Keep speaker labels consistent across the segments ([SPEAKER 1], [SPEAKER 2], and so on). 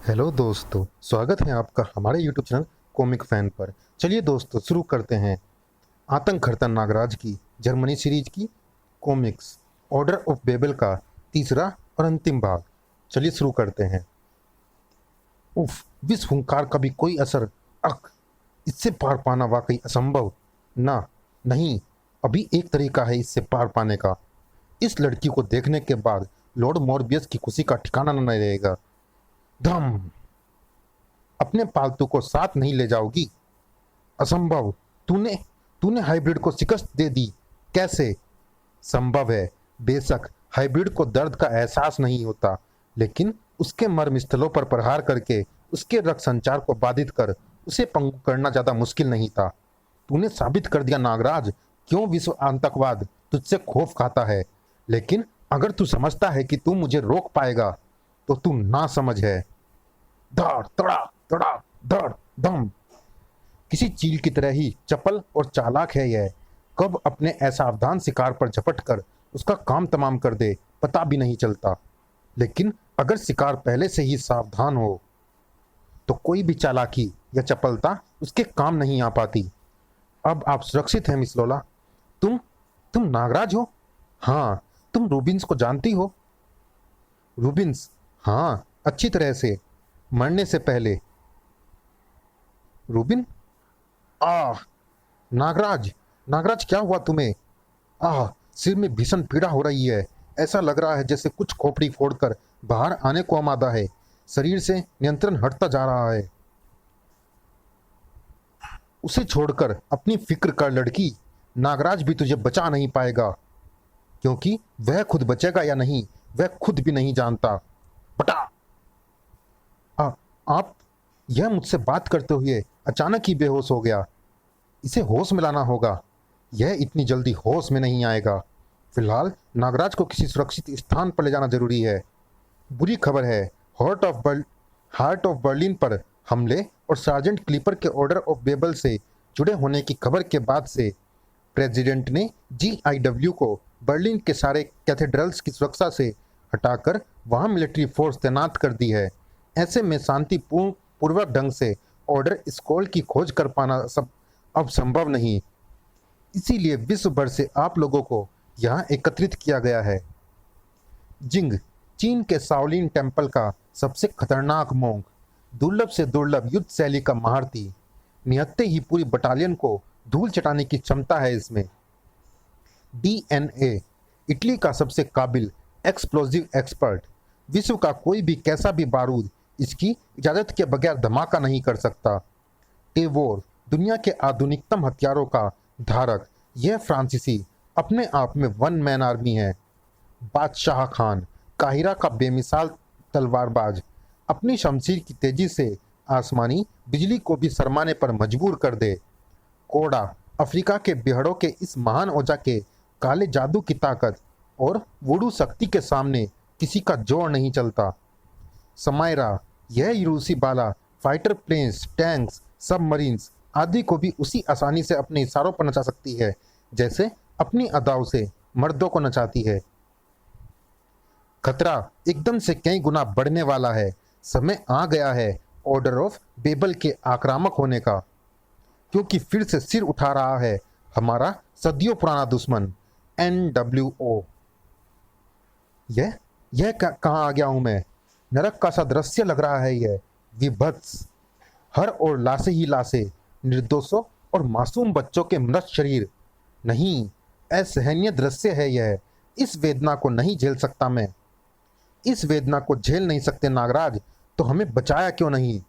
[SPEAKER 1] Hello दोस्तों, स्वागत है आपका हमारे यूट्यूब चैनल कॉमिक फैन पर। चलिए दोस्तों, शुरू करते हैं आतंक खरतन नागराज की जर्मनी सीरीज की कॉमिक्स ऑर्डर ऑफ बेबल का तीसरा और अंतिम भाग। चलिए शुरू करते हैं। उफ, विश्व हुंकार का भी कोई असर। अक, इससे पार पाना वाकई असंभव। ना, नहीं, अभी एक तरीका है इससे पार पाने का। इस लड़की को देखने के बाद लॉर्ड मॉर्बियस की खुशी का ठिकाना न रहेगा। धम, अपने पालतू को साथ नहीं ले जाओगी? असंभव। तूने तूने हाइब्रिड को शिकस्त दे दी। कैसे? संभव है। बेशक हाइब्रिड को दर्द का एहसास नहीं होता, लेकिन उसके मर्म स्थलों पर प्रहार करके उसके रक्त संचार को बाधित कर उसे पंगु करना ज्यादा मुश्किल नहीं था। तूने साबित कर दिया नागराज, क्यों विश्व आतंकवाद तुझसे खौफ खाता है। लेकिन अगर तू समझता है कि तू मुझे रोक पाएगा तो तू ना समझ है। धड़ तड़ा तड़ा धड़ धम। किसी चील की तरह ही चपल और चालाक है यह। कब अपने असावधान शिकार पर झपट कर उसका काम तमाम कर दे पता भी नहीं चलता। लेकिन अगर शिकार पहले से ही सावधान हो तो कोई भी चालाकी या चपलता उसके काम नहीं आ पाती। अब आप सुरक्षित हैं मिस लोला। तुम नागराज हो? हाँ। तुम रूबिन्स को जानती हो? रूबिन्स? हाँ, अच्छी तरह से, मरने से पहले। रूबिन? आह, नागराज, नागराज क्या हुआ तुम्हें? आह, सिर में भीषण पीड़ा हो रही है। ऐसा लग रहा है जैसे कुछ खोपड़ी फोड़कर बाहर आने को आमादा है। शरीर से नियंत्रण हटता जा रहा है। उसे छोड़कर अपनी फिक्र कर लड़की। नागराज भी तुझे बचा नहीं पाएगा, क्योंकि वह खुद बचेगा या नहीं वह खुद भी नहीं जानता। बटा। आ, आप? यह मुझसे बात करते हुए अचानक ही बेहोश हो गया। इसे होश में लाना होगा। यह इतनी जल्दी होश में नहीं आएगा। फिलहाल नागराज को किसी सुरक्षित स्थान पर ले जाना जरूरी है। बुरी खबर है, हार्ट ऑफ बर्लिन पर हमले और सार्जेंट क्लीपर के ऑर्डर ऑफ बेबल से जुड़े होने की खबर के बाद से प्रेसिडेंट ने GIW को बर्लिन के सारे कैथेड्रल्स की सुरक्षा से हटाकर वहां मिलिट्री फोर्स तैनात कर दी है। ऐसे में शांतिपूर्ण पूर्वक ढंग से ऑर्डर स्कॉल की खोज कर पाना अब संभव नहीं। इसीलिए विश्व भर से आप लोगों को यहाँ एकत्रित किया गया है। जिंग, चीन के शाओलिन टेम्पल का सबसे खतरनाक मोंक, दुर्लभ से दुर्लभ युद्ध शैली का महारथी। निहत्ते ही पूरी बटालियन को धूल चटाने की क्षमता है इसमें। DNA, इटली का सबसे काबिल एक्सप्लोजिव एक्सपर्ट। विश्व का कोई भी कैसा भी बारूद इसकी इजाजत के बगैर धमाका नहीं कर सकता। टेवोर, दुनिया के आधुनिकतम हथियारों का धारक। यह फ्रांसीसी अपने आप में वन मैन आर्मी है। बादशाह खान, काहिरा का बेमिसाल तलवारबाज, अपनी शमशीर की तेजी से आसमानी बिजली को भी शर्माने पर मजबूर कर दे। कोड़ा, अफ्रीका के बिहड़ों के इस महान ओजा के काले जादू की ताकत और वुडू शक्ति के सामने किसी का जोर नहीं चलता। समायरा, यह रूसी बाला फाइटर प्लेन्स, टैंक्स, सबमरीन्स आदि को भी उसी आसानी से अपने इशारों पर नचा सकती है जैसे अपनी अदाओं से मर्दों को नचाती है। खतरा एकदम से कई गुना बढ़ने वाला है। समय आ गया है ऑर्डर ऑफ बेबल के आक्रामक होने का, क्योंकि फिर से सिर उठा रहा है हमारा सदियों पुराना दुश्मन NWO। यह कहाँ आ गया हूं मैं? नरक का सा दृश्य लग रहा है यह। विभत्स, हर ओर लाशें ही लाशें, निर्दोषों और मासूम बच्चों के मृत शरीर। नहीं, असहनीय दृश्य है यह। इस वेदना को नहीं झेल सकता मैं। इस वेदना को झेल नहीं सकते नागराज तो हमें बचाया क्यों नहीं?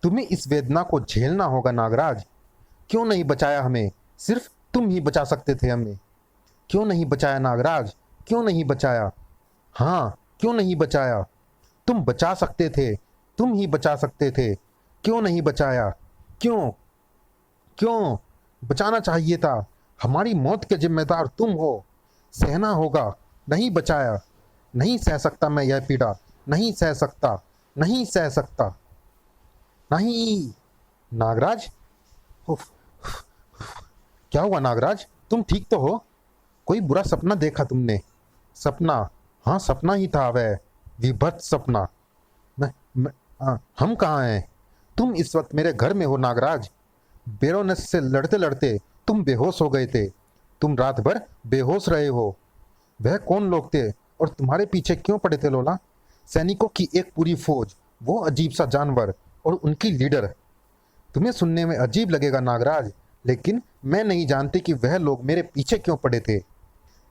[SPEAKER 1] तुम्हें इस वेदना को झेलना होगा नागराज। क्यों नहीं बचाया हमें? सिर्फ तुम ही बचा सकते थे हमें। क्यों नहीं बचाया नागराज? क्यों नहीं बचाया? हाँ, क्यों नहीं बचाया? तुम बचा सकते थे, तुम ही बचा सकते थे। क्यों नहीं बचाया? क्यों? क्यों? बचाना चाहिए था। हमारी मौत के जिम्मेदार तुम हो। सहना होगा। नहीं बचाया। नहीं सह सकता मैं यह पीड़ा। नहीं सह सकता, नहीं सह सकता, नहीं। नागराज? उफ, क्या हुआ नागराज? तुम ठीक तो हो? कोई बुरा सपना देखा तुमने? सपना? हाँ, सपना ही था वह। विभत्स सपना। मैं हम कहाँ हैं? तुम इस वक्त मेरे घर में हो नागराज। बेरोनेस से लड़ते लड़ते तुम बेहोश हो गए थे। तुम रात भर बेहोश रहे हो। वह कौन लोग थे और तुम्हारे पीछे क्यों पड़े थे लोला? सैनिकों की एक पूरी फौज, वो अजीब सा जानवर और उनकी लीडर। तुम्हें सुनने में अजीब लगेगा नागराज, लेकिन मैं नहीं जानती कि वह लोग मेरे पीछे क्यों पड़े थे।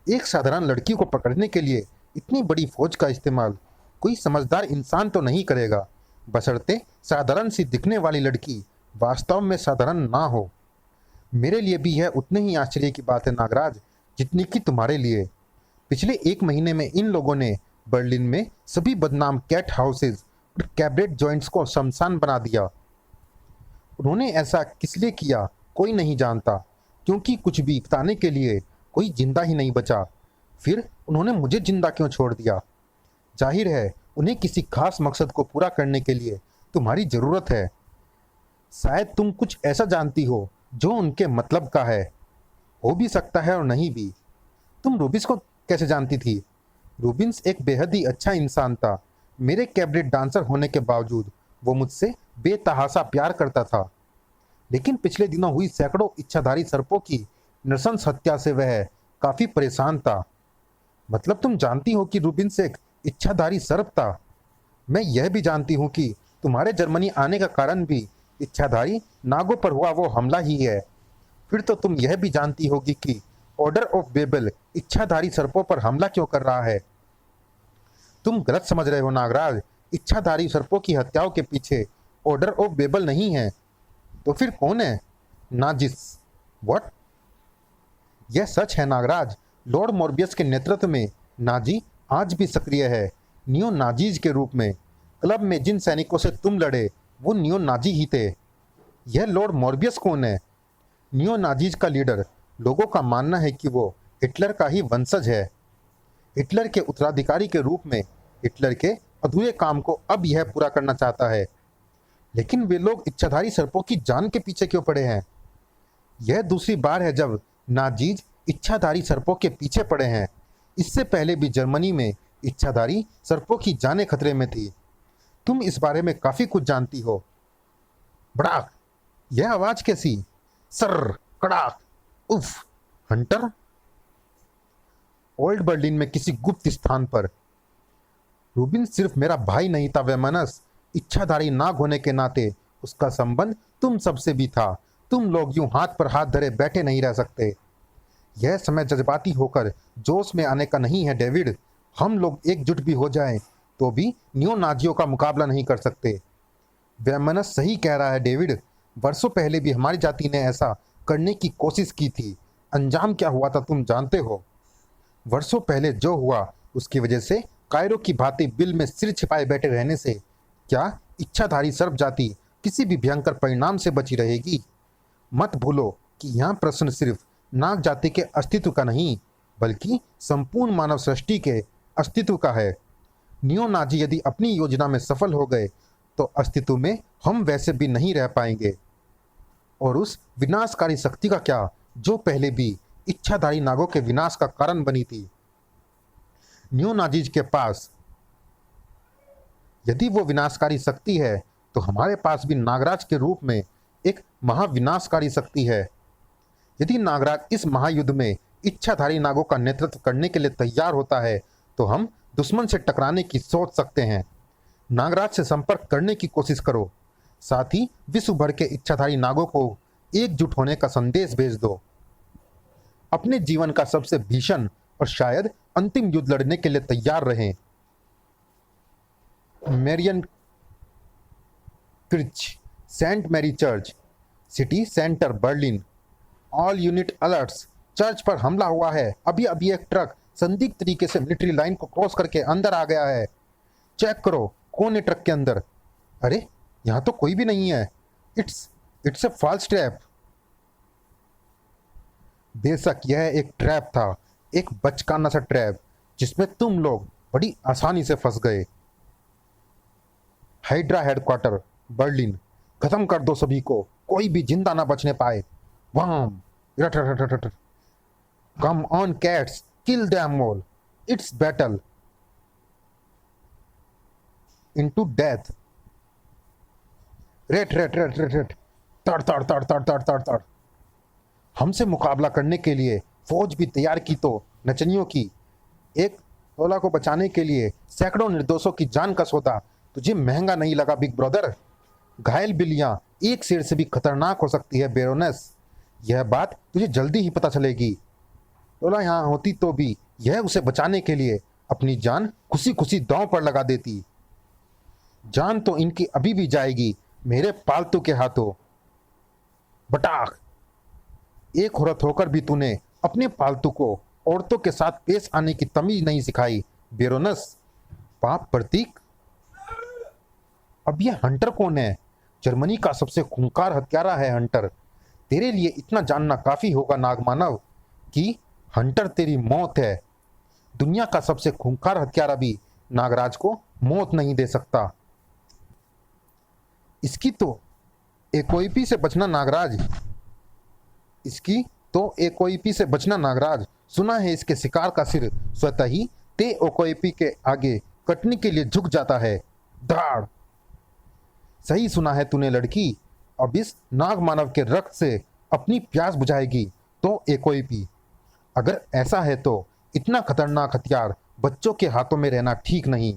[SPEAKER 1] एक साधारण लड़की को पकड़ने के लिए इतनी बड़ी फौज का इस्तेमाल कोई समझदार इंसान तो नहीं करेगा, बशर्ते साधारण सी दिखने वाली लड़की वास्तव में साधारण ना हो। मेरे लिए भी यह उतने ही आश्चर्य की बात है नागराज, जितनी कि तुम्हारे लिए। पिछले एक महीने में इन लोगों ने बर्लिन में सभी बदनाम कैट हाउसेज और कैबरेट जॉइंट्स को शमशान बना दिया। उन्होंने ऐसा किस लिए किया कोई नहीं जानता, क्योंकि कुछ भी बताने के लिए कोई जिंदा ही नहीं बचा। फिर उन्होंने मुझे जिंदा क्यों छोड़ दिया? जाहिर है उन्हें किसी खास मकसद को पूरा करने के लिए तुम्हारी जरूरत है। शायद तुम कुछ ऐसा जानती हो जो उनके मतलब का है। हो भी सकता है और नहीं भी। तुम रूबिन्स को कैसे जानती थी? रूबिन्स एक बेहद ही अच्छा इंसान था। मेरे कैबरेट डांसर होने के बावजूद वो मुझसे बेतहाशा प्यार करता था। लेकिन पिछले दिनों हुई सैकड़ों इच्छाधारी सर्पों की नृशंस हत्या से वह काफी परेशान था। मतलब तुम जानती हो कि रूबिन्स एक इच्छाधारी सर्प था। मैं यह भी जानती हूँ कि तुम्हारे जर्मनी आने का कारण भी इच्छाधारी नागों पर हुआ वो हमला ही है। फिर तो तुम यह भी जानती होगी कि ऑर्डर ऑफ बेबल इच्छाधारी सर्पों पर हमला क्यों कर रहा है। तुम गलत समझ रहे हो नागराज। इच्छाधारी सर्पों की हत्याओं के पीछे ऑर्डर ऑफ बेबल नहीं है। तो फिर कौन है? नाजिस। व्हाट? यह सच है नागराज। लॉर्ड मॉर्बियस के नेतृत्व में नाजी आज भी सक्रिय है, नियो नाजीज के रूप में। क्लब में जिन सैनिकों से तुम लड़े वो नियो नाजी ही थे। यह लॉर्ड मॉर्बियस कौन है? नियो नाजीज का लीडर। लोगों का मानना है कि वो हिटलर का ही वंशज है। हिटलर के उत्तराधिकारी के रूप में हिटलर के अधूरे काम को अब यह पूरा करना चाहता है। लेकिन वे लोग इच्छाधारी सर्पों की जान के पीछे क्यों पड़े हैं? यह दूसरी बार है जब नाजीज इच्छाधारी सर्पों के पीछे पड़े हैं। इससे पहले भी जर्मनी में इच्छाधारी सर्पों की जानें खतरे में थी। तुम इस बारे में काफी कुछ जानती हो। बड़ाक! यह आवाज कैसी? सर कड़ाक! उफ! हंटर? ओल्ड बर्लिन में किसी गुप्त स्थान पर। रूबिन सिर्फ मेरा भाई नहीं था वेमनस। इच्छाधारी नाग होने के नाते उसका संबंध तुम सबसे भी था। तुम लोग यूं हाथ पर हाथ धरे बैठे नहीं रह सकते। यह समय जज्बाती होकर जोश में आने का नहीं है डेविड। हम लोग एकजुट भी हो जाएं तो भी नियो नाजियों का मुकाबला नहीं कर सकते। वेमनस सही कह रहा है डेविड। वर्षों पहले भी हमारी जाति ने ऐसा करने की कोशिश की थी। अंजाम क्या हुआ था तुम जानते हो। वर्षों पहले जो हुआ उसकी वजह से कायरो की भांति बिल में सिर छिपाए बैठे रहने से क्या इच्छाधारी सर्प जाति किसी भी भयंकर परिणाम से बची रहेगी? मत भूलो कि यहाँ प्रश्न सिर्फ नाग जाति के अस्तित्व का नहीं, बल्कि संपूर्ण मानव सृष्टि के अस्तित्व का है। नियो नाजी यदि अपनी योजना में सफल हो गए तो अस्तित्व में हम वैसे भी नहीं रह पाएंगे। और उस विनाशकारी शक्ति का क्या जो पहले भी इच्छाधारी नागों के विनाश का कारण बनी थी। नियो नाजीज के पास यदि वो विनाशकारी शक्ति है तो हमारे पास भी नागराज के रूप में एक महाविनाशकारी शक्ति है। यदि नागराज इस महायुद्ध में इच्छाधारी नागों का नेतृत्व करने के लिए तैयार होता है तो हम दुश्मन से टकराने की सोच सकते हैं। नागराज से संपर्क करने की कोशिश करो। साथ ही विश्व भर के इच्छाधारी नागों को एकजुट होने का संदेश भेज दो। अपने जीवन का सबसे भीषण और शायद अंतिम युद्ध लड़ने के लिए तैयार रहें। मेरियन क्रिच, Saint Mary church, city centre Berlin. All unit alerts. Church पर हमला हुआ है। अभी अभी एक ट्रक संदिग्ध तरीके से मिलिट्री लाइन को क्रॉस करके अंदर आ गया है। चेक करो कौन है ट्रक के अंदर। अरे यहाँ तो कोई भी नहीं है। It's a false trap. बेशक यह एक ट्रैप था, एक बचकाना सा ट्रैप जिसमें तुम लोग बड़ी आसानी से फंस गए। हाइड्रा हेडक्वार्टर बर्लिन, खत्म कर दो सभी को, कोई भी जिंदा ना बचने पाए। वाम come on cats, kill them all. It's battle into death. Rate rate rate rate rate, तड़ तड़ तड़ तड़ तड़ तड़ तड़। हमसे मुकाबला करने के लिए फौज भी तैयार की तो नचनियों की, एक तोला को बचाने के लिए सैकड़ों निर्दोषों की जान का सौदा तुझे महंगा नहीं लगा बिग ब्रदर। घायल बिल्लियां एक शेर से भी खतरनाक हो सकती है बेरोनेस, यह बात तुझे जल्दी ही पता चलेगी। तोला यहाँ होती तो भी यह उसे बचाने के लिए अपनी जान खुशी खुशी दांव पर लगा देती। जान तो इनकी अभी भी जाएगी मेरे पालतू के हाथों। बटाख, एक औरत होकर भी तूने अपने पालतू को औरतों के साथ पेश आने की तमीज नहीं सिखाई बेरोनस, पाप प्रतीक। अब यह हंटर कौन है? जर्मनी का सबसे खूंखार हत्यारा है हंटर। तेरे लिए इतना जानना काफी होगा नागमानव कि हंटर तेरी मौत है। दुनिया का सबसे खूंखार हत्यारा भी नागराज को मौत नहीं दे सकता। इसकी तो एकोइपी से बचना नागराज, इसकी तो एकोइपी से बचना नागराज। सुना है इसके शिकार का सिर स्वतः ही ते ओकोइपी के आगे कटने के लिए झुक जाता है। धाड़, सही सुना है तूने लड़की। अब इस नाग मानव के रक्त से अपनी प्यास बुझाएगी तो एकोइपी। अगर ऐसा है तो इतना खतरनाक हथियार बच्चों के हाथों में रहना ठीक नहीं।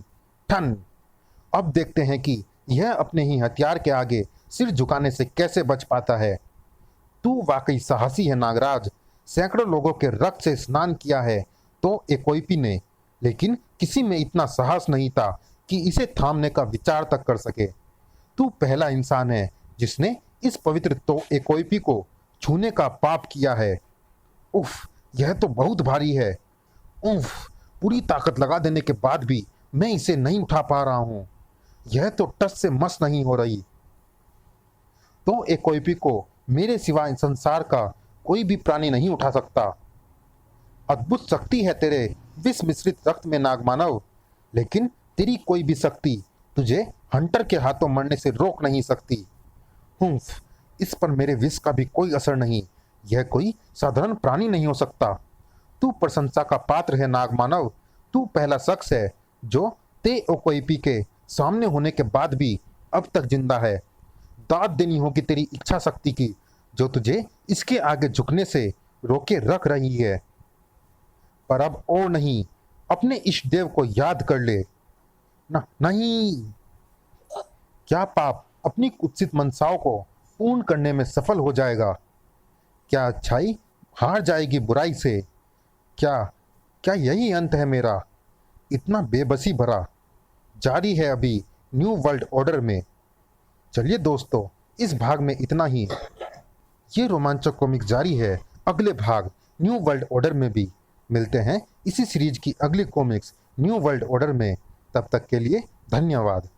[SPEAKER 1] ठन, अब देखते हैं कि यह अपने ही हथियार के आगे सिर झुकाने से कैसे बच पाता है। तू वाकई साहसी है नागराज। सैकड़ों लोगों के रक्त से स्नान किया है तो एकोइपी ने, लेकिन किसी में इतना साहस नहीं था कि इसे थामने का विचार तक कर सके। तू पहला इंसान है जिसने इस पवित्र तो एकोइपी को छूने का पाप किया है। उफ, यह तो बहुत भारी है। उफ, पूरी ताकत लगा देने के बाद भी मैं इसे नहीं उठा पा रहा हूं। यह तो टस से मस नहीं हो रही। तो एकोइपी को मेरे सिवा इस संसार का कोई भी प्राणी नहीं उठा सकता। अद्भुत शक्ति है तेरे विष मिश्रित रक्त में नागमानव, लेकिन तेरी कोई भी शक्ति तुझे हंटर के हाथों मरने से रोक नहीं सकती। हुम्फ, इस पर मेरे विष का भी कोई असर नहीं। यह कोई साधारण प्राणी नहीं हो सकता। तू प्रशंसा का पात्र है नागमानव। तू पहला शख्स है जो ते ओकोइपी के सामने होने के बाद भी अब तक जिंदा है। दाद देनी होगी तेरी इच्छा शक्ति की जो तुझे इसके आगे झुकने से रोके रख रही है। पर अब और नहीं, अपने इष्ट देव को याद कर ले। नहीं, क्या पाप अपनी कुत्सित मनसाओं को पूर्ण करने में सफल हो जाएगा? क्या अच्छाई हार जाएगी बुराई से? क्या क्या यही अंत है मेरा? इतना बेबसी भरा जारी है अभी न्यू वर्ल्ड ऑर्डर में। चलिए दोस्तों, इस भाग में इतना ही। ये रोमांचक कॉमिक जारी है अगले भाग न्यू वर्ल्ड ऑर्डर में भी। मिलते हैं इसी सीरीज की अगली कॉमिक्स न्यू वर्ल्ड ऑर्डर में। तब तक के लिए धन्यवाद।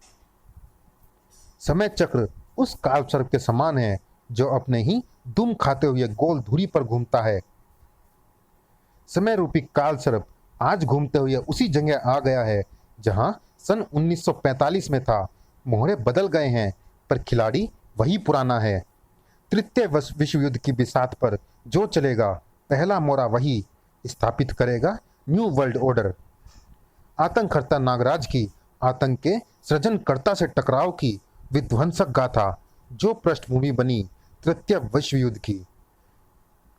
[SPEAKER 1] समय चक्र उस काल सर्प के समान है जो अपने ही दुम खाते हुए गोल धुरी पर घूमता है। समय रूपी काल सर्प आज घूमते हुए उसी जगह आ गया है जहां सन 1945 में था। मोहरे बदल गए हैं पर खिलाड़ी वही पुराना है। तृतीय विश्व युद्ध की बिसात पर जो चलेगा पहला मोरा वही स्थापित करेगा न्यू वर्ल्ड ऑर्डर। आतंककर्ता नागराज की आतंक के सृजनकर्ता से टकराव की विध्वंसक गाथा जो पृष्ठभूमि बनी तृतीय विश्व युद्ध की,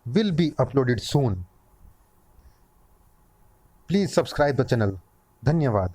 [SPEAKER 1] will be uploaded soon. Please subscribe the channel. धन्यवाद।